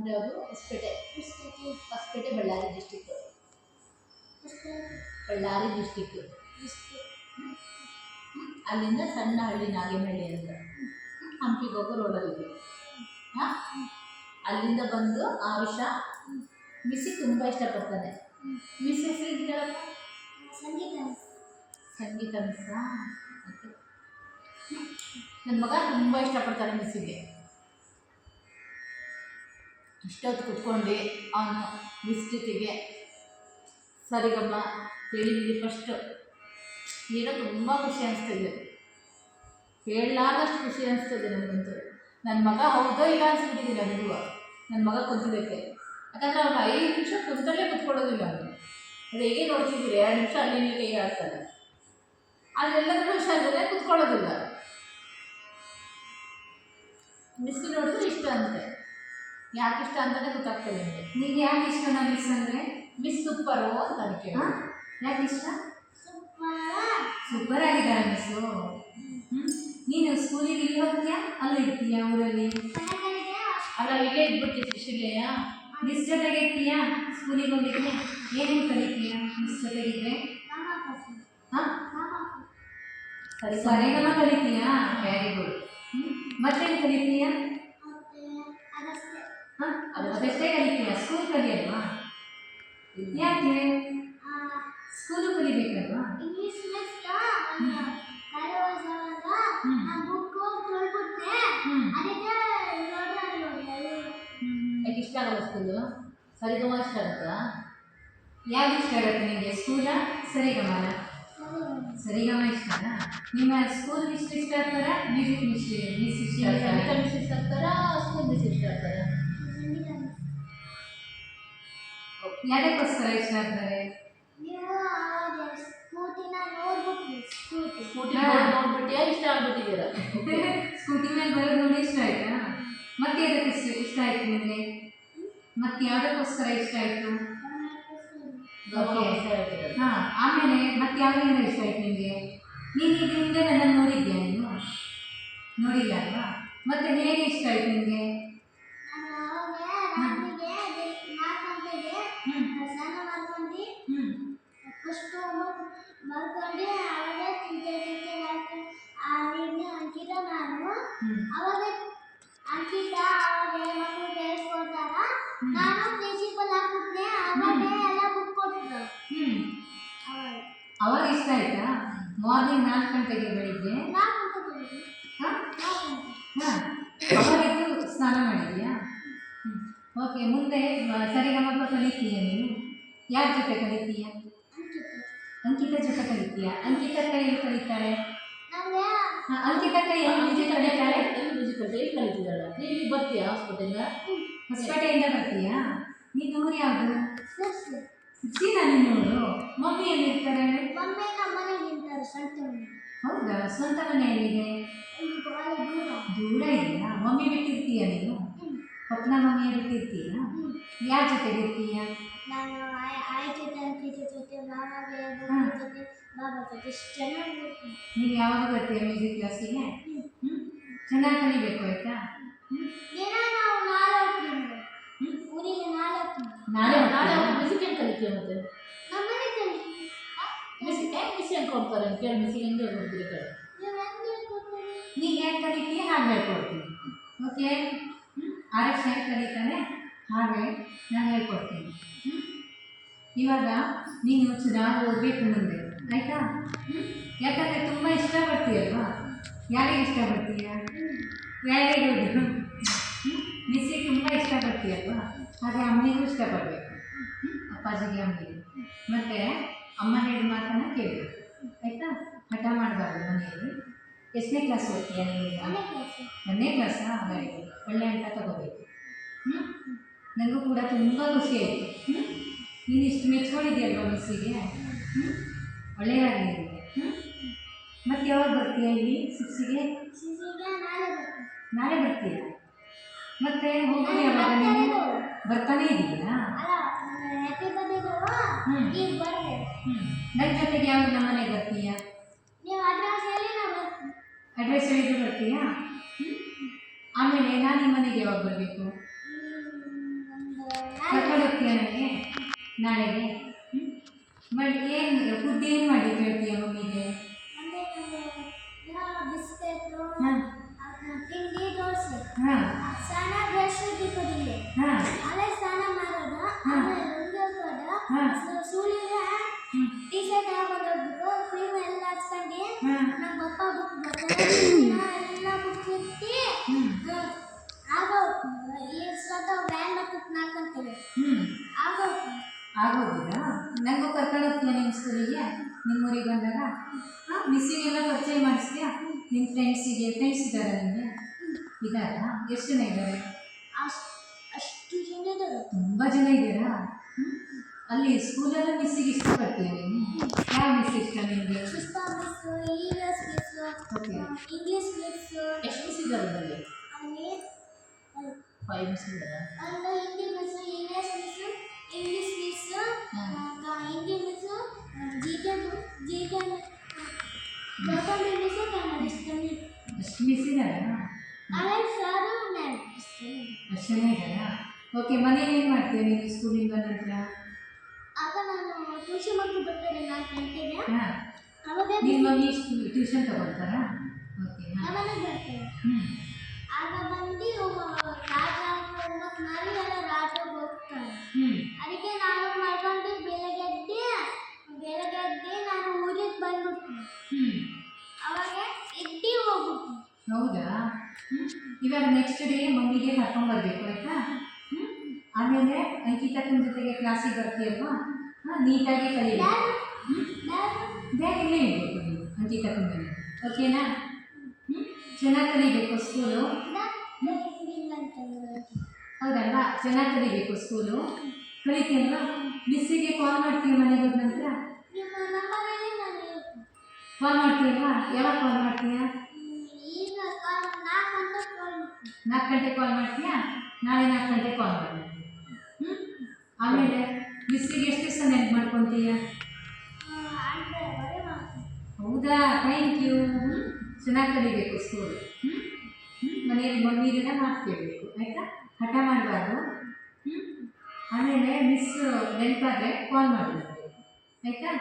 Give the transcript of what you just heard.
ಯಾವುದು Hosapete. Hosapete Ballari district. Ballari district. ಅಲ್ಲಿಂದ ಸಣ್ಣ ಹಳ್ಳಿ ನಾಗೇನಹಳ್ಳಿ ಅಂತ ಹಂಪಿಗೆ ಹೋಗೋ ರೋಡಲ್ಲಿದೆ. ಹಾಂ, ಅಲ್ಲಿಂದ ಬಂದು ಆ ವರ್ಷ ಮಿಸ್ಸಿಗೆ ತುಂಬ ಇಷ್ಟಪಡ್ತಾನೆ. ಮಿಸ್ ಹೆಸರು ಇದ್ದಾರಲ್ಲ, ಸಂಗೀತ ಮಿಸ್ಸಾ? ನನ್ನ ಮಗ ತುಂಬ ಇಷ್ಟಪಡ್ತಾನೆ ಮಿಸ್ಸಿಗೆ. ಇಷ್ಟೊತ್ತು ಕುತ್ಕೊಂಡು ಅವನು ಮಿಸ್ ಜೊತೆಗೆ ಸರಿಗಮ್ಮ ಹೇಳಿದ್ವಿ ಫಸ್ಟು. ಏನೋ ತುಂಬ ಖುಷಿ ಅನಿಸ್ತದೆ, ಹೇಳಲಾರ್ದಷ್ಟು ಖುಷಿ ಅನಿಸ್ತದೆ ನನಗಂತೂ. ನನ್ನ ಮಗ ಹೌದೋ ಇಲ್ಲ ಅನ್ಸ್ಬಿಟ್ಟಿದ್ದಿಲ್ಲ ನನಗೂ. ನನ್ನ ಮಗ ಕುಂತಿದ್ದಕ್ಕೆ, ಯಾಕಂದರೆ ಅವ್ನು 5 ನಿಮಿಷ ಕುಂತಲ್ಲೇ ಕುತ್ಕೊಳ್ಳೋದಿಲ್ಲ. ಅವನು ಅದು ಹೇಗೆ ನೋಡ್ತಿದ್ದೀರಿ, 2 ನಿಮಿಷ ಅಲ್ಲಿ ನೀವು ಕೈ ಆಡ್ತಾನೆ, ಅದೆಲ್ಲದೂ ಹುಷಾರಿದ್ರೆ ಕುತ್ಕೊಳ್ಳೋದಿಲ್ಲ. ಮಿಸ್ ನೋಡಿದ್ರೆ ಇಷ್ಟ ಅಂತೆ. ಯಾಕೆ ಇಷ್ಟ ಅಂತಲೇ ಗೊತ್ತಾಗ್ತದೆ ನಿಮಗೆ. ನೀವು ಯಾಕೆ ಇಷ್ಟ ನಾನು ಮಿಸ್ ಅಂದರೆ? ಮಿಸ್ ಸೂಪರು ಅಂತ ಅನ್ಕೆ. ಯಾಕೆ ಇಷ್ಟ? ಸೂಪರ್ ಆಗಿದ್ದಾರೆ ಮಿಸ್ಸು. ನೀನು ಸ್ಕೂಲಿಗೆ ಇಲ್ಲಿ ಹೋಗ್ತೀಯಾ ಅಲ್ಲಿ ಇರ್ತೀಯಾ ಊರಲ್ಲಿ? ಅಲ್ಲ, ಇಲ್ಲೇ ಇದ್ಬಿಡ್ತೀವಿ ಶಿಲೆಯ. ಮಿಸ್ ಜೊತೆಗೆ ಇರ್ತೀಯಾ? ಸ್ಕೂಲಿಗೆ ಹೋಗಿದ್ರೆ ಏನೇನು ಕಲಿತೀಯಾ ಮಿಸ್ ಜೊತೆಗಿದ್ರೆ? ಹಾಂ, ಸರಿಗಮ ಕಲಿತೀಯಾ? Very good. ಮತ್ತೇನು ಕಲಿತೀಯಾ? ಹಾಂ, ಅದಷ್ಟೇ ಕಲಿತೀಯಾ? ಸ್ಕೂಲ್ ಕಲಿಯಲ್ವಾ? ಯಾಕೆ? ಸ್ಕೂಲು ಕಲಿಬೇಕಲ್ವಾ? ಯಾಕೆ ಇಷ್ಟ ಆಗಲ್ಲ ಸ್ಕೂಲು? ಸರಿಗಮ ಇಷ್ಟ ಆಗುತ್ತಾ? ಯಾವ್ದು ಇಷ್ಟ ಆಗುತ್ತೆ ನಿಮಗೆ, ಸ್ಕೂಲ ಸರಿಗಮನ? ಸರಿಗಮ ಇಷ್ಟನಾ? ನಿಮ್ಮ ಸ್ಕೂಲ್ ಮಿಸ್ ಇಷ್ಟ ಆಗ್ತಾರಾ, ಮ್ಯೂಸಿಕ್ ಮಿಸ್ ಇಷ್ಟ ಆಗ್ತಾರಾ? ಮಿಸ್ ಇಷ್ಟ ಆಗ್ತಾರಾ, ಸ್ಕೂಲ್ ಮಿಸ್ ಇಷ್ಟ ಆಗ್ತಾರಾ? ಯಾವ್ದಕ್ಕೋಸ್ಕರ ಇಷ್ಟ ಆಗ್ತಾರೆ? ಸ್ಕೂಟಿ ನೋಡ್ಬಿಟ್ಟಿಯಾ ಇಷ್ಟ ಆಗ್ಬಿಟ್ಟಿದ್ದೀರಾ? ಸ್ಕೂಟಿ ಮೇಲೆ ಬರೋದು ನೋಡಿ ಇಷ್ಟ ಆಯ್ತಾ? ಮತ್ತೆ ಅದಕ್ಕೆ ಇಷ್ಟ ಆಯ್ತು ನಿಮಗೆ? ಮತ್ತೆ ಯಾವುದಕ್ಕೋಸ್ಕರ ಇಷ್ಟ ಆಯಿತು? ಹಾಂ, ಆಮೇಲೆ ಮತ್ತೆ ಯಾವುದರಿಂದ ಇಷ್ಟ ಆಯ್ತು ನಿಮಗೆ? ನೀನು ಇದು ಹಿಂದೆ ನನ್ನನ್ನು ನೋಡಿದ್ಯಾ? ನೀನು ನೋಡಿಲ್ಲ ಅಲ್ವಾ? ಮತ್ತೆ ಹೇಗೆ ಇಷ್ಟ ಆಯ್ತು ನಿಮಗೆ? ಅವಾಗ ಇಷ್ಟ ಆಯ್ತಾ? ಮಾರ್ನಿಂಗ್ 4 ಗಂಟೆಗೆ ಬೆಳಿಗ್ಗೆ? ಹಾಂ ಹಾಂ, ಅವಾಗಿದ್ದು ಸ್ನಾನ ಮಾಡಿದ್ಯಾ? ಓಕೆ. ಮುಂದೆ ಸರಿಗಮಪ ಕಲಿತೀಯ ನೀನು? ಯಾರ ಜೊತೆ ಕಲಿತೀಯ? ಅಂಕಿತ ಜೊತೆ ಕಲಿತೀಯ? ಅಂಕಿತ ಎಲ್ಲಿ ಕಲಿತಾಳೆ? ಅಂಕಿತಕ್ಕ ಎಲ್ಲಿ ಮ್ಯೂಸಿಕ್ ಕಲಿತಾಳೆ? ಮ್ಯೂಸಿಕ್ ಕಲಿತಿದ್ದಾಳೆ. ನೀವು ಬರ್ತೀಯಾ ಹಾಸ್ಪಿಟಲಿಂದ? ಹೊಸಪೇಟೆಯಿಂದ ಬರ್ತೀಯಾ? ನೀನು ಊರು ಯಾವುದು? ಸೀನಾ ನಿನ್ನೂರು? ಮಮ್ಮಿ ಎಲ್ಲಿರ್ತಾರೆ? ಹೌದಾ, ಸ್ವಂತ ಮನೆ ಎಲ್ಲಿದೆ? ದೂರ ಇದೆಯಾ? ಮಮ್ಮಿ ಬಿಟ್ಟಿರ್ತೀಯ ನೀನು? ಪಪ್ಪನ ಮಮ್ಮಿಯ ಬಿಟ್ಟಿರ್ತೀಯ? ಯಾರ ಜೊತೆಗೆ ಇರ್ತೀಯ? ನೀನು ಯಾವಾಗ ಬರ್ತೀಯ ಮ್ಯೂಸಿಕ್ ಕ್ಲಾಸಿಗೆ? ಚೆನ್ನಾಗಿ ಕಲಿಬೇಕು ಆಯ್ತಾ? ನಾಳೆ ಮ್ಯೂಸಿಕ್ ಹೆಂಗೆ ಕಲಿತೀಯ? ಮತ್ತೆ ಮ್ಯೂಸಿಕ್ ಹೆಂಗೆ ಕೊಡ್ತಾರೆ ಅಂತ ಕೇಳಿ, ಮ್ಯೂಸಿಕ್ ಹೆಂಗೆ ಕೊಡ್ತೀರಿ ಕಡೆ? ನೀನು ಹೇಗೆ ಕಲಿತೀಯ ಹಾಗೆ ಹೇಳ್ಕೊಡ್ತೀನಿ. ಓಕೆ? ಆರಕ್ಷ ಹೇಗೆ ಕಲಿತಾನೆ ಹಾಗೆ ನಾನು ಹೇಳ್ಕೊಡ್ತೀನಿ. ಇವಾಗ ನೀನು ಚೆನ್ನಾಗಿ ಓದಬೇಕು ಮುಂದೆ, ಆಯಿತಾ? ಯಾಕಂದರೆ ತುಂಬ ಇಷ್ಟಪಡ್ತೀಯಲ್ವಾ? ಯಾರಿಗೆ ಇಷ್ಟಪಡ್ತೀಯ? Very good. ಮಿಸ್ಸಿಗೆ ತುಂಬ ಇಷ್ಟಪಡ್ತೀಯಲ್ವಾ? ಹಾಗೆ ಅಮ್ಮನಿಗೂ ಇಷ್ಟಪಡಬೇಕು. ಅಪ್ಪಾಜಿಗೆ ಅಮ್ಮನಿಗೆ. ಮತ್ತು ಅಮ್ಮ ಹೇಳಿದ ಮಾತನ್ನು ಕೇಳಬೇಕು, ಆಯಿತಾ? ಹಠ ಮಾಡಬಾರ್ದು ಮನೆಯಲ್ಲಿ. ಎಷ್ಟನೇ ಕ್ಲಾಸ್ ಓದ್ತೀಯ ನೀವೀಗ? 1ನೇ ಕ್ಲಾಸಾ? Very good. ಒಳ್ಳೆ ಅಂಕ ತಗೋಬೇಕು. ನನಗೂ ಕೂಡ ತುಂಬ ಖುಷಿ ಆಯಿತು. ನೀನು ಇಷ್ಟು ಮೆಚ್ಕೊಂಡಿದ್ದೀಯಲ್ವ ಮಿಸ್ಸಿಗೆ? ಒಳ್ಳೆಯದಾಗಲಿ ನಿಮಗೆ. ಮತ್ತೆ ಯಾವಾಗ ಬರ್ತೀಯ ಇಲ್ಲಿ 6ಗೆ? ನಾಳೆ ಬರ್ತೀಯ? ಮತ್ತೆ ಹೋಗೋದು ಯಾವಾಗ ನೀನು? ಬರ್ತಾನೇ ಇದೆಯಾ? ನನ್ನ ಜೊತೆಗೆ ಯಾವಾಗ ನಮ್ಮ ಮನೆಗೆ ಬರ್ತೀಯಾ? ಅಡ್ರೆಸ್ ಹೇಳಿದ್ರೆ ಬರ್ತೀಯಾ? ಆಮೇಲೆ ನಾನು ನಿಮ್ಮ ಮನೆಗೆ ಯಾವಾಗ ಬರಬೇಕು? ಬರ್ತೀಯ ನನಗೆ ನಾಳೆಗೆ? ಬಟ್ ಏನು ಫುಡ್ ಏನು ಮಾಡಿ ಕೇಳ್ತೀಯ ಮಮ್ಮಿಗೆ? ಬಿಸ್ಕೆಟು ಹಾಂ ತಿಂಡಿ ದೋಸೆ ಹಾಂ ಸ್ನಾನ ಬ್ರಷ್ ತಿಕ್ಕೋದಿಲ್ಲ ಹಾಂ ಆಮೇಲೆ ಸ್ನಾನ ಮಾಡೋದು ಹಾಂ. ಆಮೇಲೆ ರುಂಗೋದು ಹಾಂ. ಸೂಳಿಗೆ ಟೀ ಶರ್ಟ್ ಹಾಕೊಂಡು ಹೋಗ್ಬೇಕು ಕ್ರೀಮ್ ಎಲ್ಲ ಹಚ್ಕೊಂಡು ಹಾಂ. ನಮ್ಮ ಪಪ್ಪ ಬುಕ್ ಬರ್ತಾರೆ ಎಲ್ಲ ಬುಕ್ ಬಿಟ್ಟು ಆಗ ಈ ಸ್ವತಃ ವ್ಯಾನ್ ಬುಕ್ ಮಾಡ್ಕೊಂತೇವೆ ಆಗ ಆಗೋದಿಲ್ಲ. ನನಗೂ ಕರ್ಕೊಂಡು ಹೋಗ್ತೀಯ ನಿಮ್ಮ ಸ್ಕೂಲಿಗೆ ನಿಮ್ಮೂರಿಗೆ ಬಂದಾಗ? ಹಾಂ ಮಿಸ್ಸಿಗೆಲ್ಲ ಪರಿಚಯ ಮಾಡಿಸ್ತೀಯಾ? ನಿಮ್ಮ ಫ್ರೆಂಡ್ಸ್ ಇದ್ದಾರೆ ನಿಮಗೆ? ಇದ್ದಾರಾ? ಎಷ್ಟು ಜನ ಇದ್ದಾರೆ? ಅಷ್ಟು ಜನ ಇದ್ದಾರೆ. ತುಂಬ ಜನ ಇದ್ದೀರಾ? ಅಲ್ಲಿ ಸ್ಕೂಲಲ್ಲಿ ಮಿಸ್ಸಿಗೆ ಇಷ್ಟಪಡ್ತೀಯ ನೀನು? ಯಾವ ಮಿಸ್ ಇಷ್ಟ ನಿಮಗೆ? Pushpa miss EVS miss okay. English miss ಎಷ್ಟು ಮಿಸ್ ಇದ್ದಾರೆ ಅದರಲ್ಲಿ? ಅಲ್ಲಿ 5 ಮಿಸ್ ಇದ್ದಾರೆ. ಒಂದು Hindi miss EVS miss English miss Hindi miss GK Gautami miss Kannada ಇಷ್ಟನೇ. ಅಷ್ಟು ಮಿಸ್ ಇದ್ದಾರಾ? ಆಮೇಲೆ ಸಾರು ಮ್ಯಾಮ್ ಅಷ್ಟು ಜನ ಇದ್ದಾರಾ? ಓಕೆ. ಮನೇಲಿ ಏನು ಮಾಡ್ತೀಯ ನೀನು ಸ್ಕೂಲಿಂದ ನಂತರ? ಆಗ ನಾನು ಟ್ಯೂಷನ್ ಮಕ್ಕಳು ಬರ್ತಾರೆ 4 ಗಂಟೆಗೆ ಹಾಂ. ಅವಾಗ ನಿಮ್ಮ ಮಮ್ಮಿ ಟ್ಯೂಷನ್ ತಗೊಳ್ತಾರಾ? ಓಕೆ. ಹಾಂ. ನಮ್ಮನೆಗೆ ಬರ್ತಾರೆ. ಆಗ ಬಂದು ರಾಜ ಹೋಮ್ವರ್ಕ್ ಮಾಡಿ ಎಲ್ಲ ರಾಜ ಹೋಗ್ತಾರೆ. ಅದಕ್ಕೆ ನಾನು ಮಾಡ್ಕೊಂಡು ಬೆಳಗ್ಗೆ ನಾನು ಊರಿಗೆ ಬಂದ್ಬಿಡ್ತೀನಿ. ಅವಾಗ ಎದ್ದು ಹೋಗ್ಬಿಡ್ತೀನಿ. ಹೌದಾ? ಇವಾಗ ನೆಕ್ಸ್ಟ್ ಡೇ ಮಮ್ಮಿಗೆ ಕರ್ಕೊಂಡ್ಬರ್ಬೇಕು ಆಯಿತಾ? ಆಮೇಲೆ ಅಂಕಿತಕ್ಕನ ಜೊತೆಗೆ ಕ್ಲಾಸಿಗೆ ಬರ್ತೀಯಲ್ವಾ? ಹಾಂ ನೀಟಾಗಿ ಕಲಿಬೇಕು. ಬ್ಯಾಗ್ ಇಲ್ಲೇ ಇಡಬೇಕು ನೀವು ಅಂಕಿತಕ್ಕನ ಮೇಲೆ. ಓಕೆನಾ? ಚೆನ್ನಾಗಿ ಕಲಿಬೇಕು ಸ್ಕೂಲು. ಹೌದಲ್ವಾ? ಚೆನ್ನಾಗಿ ಕಲಿಬೇಕು ಸ್ಕೂಲು. ಕಲಿತೀಯಲ್ವಾ? ಮಿಸ್ಸಿಗೆ ಕಾಲ್ ಮಾಡ್ತೀವಿ ಮನೆಗೆ ಹೋದ ನಂತರ? ನಿಮ್ಮ ನಂಬರಲ್ಲಿ ನಾನು ಹೇಳ್ತೀನಿ. ಕಾಲ್ ಮಾಡ್ತೀಯಲ್ವಾ? ಯಾವಾಗ ಕಾಲ್ ಮಾಡ್ತೀಯ? ಈಗ 4 ಗಂಟೆ ಕಾಲ್ ಮಾಡ್ತೀನಿ. 4 ಗಂಟೆ ಕಾಲ್ ಮಾಡ್ತೀಯಾ? ನಾಳೆ 4 ಗಂಟೆ ಕಾಲ್ ಮಾಡಿ. ಆಮೇಲೆ ಮಿಸ್ಸಿಗೆ ಎಷ್ಟು ದಿವಸ ನೆನ್ಪು ಮಾಡ್ಕೊತೀಯ? ಹೌದಾ? Thank you. ಚೆನ್ನಾಗಿ ಕಲಿಬೇಕು ಸ್ಕೂಲ್. ಮನೆಯಲ್ಲಿ ಮಮ್ಮಿರೆಲ್ಲ ಮಾತು ಕೇಳಬೇಕು ಆಯಿತಾ? ಹಠ ಮಾಡಬಾರ್ದು. ಆಮೇಲೆ ಮಿಸ್ ನೆನಪಾದರೆ ಕಾಲ್ ಮಾಡಬೇಕು ಆಯಿತಾ?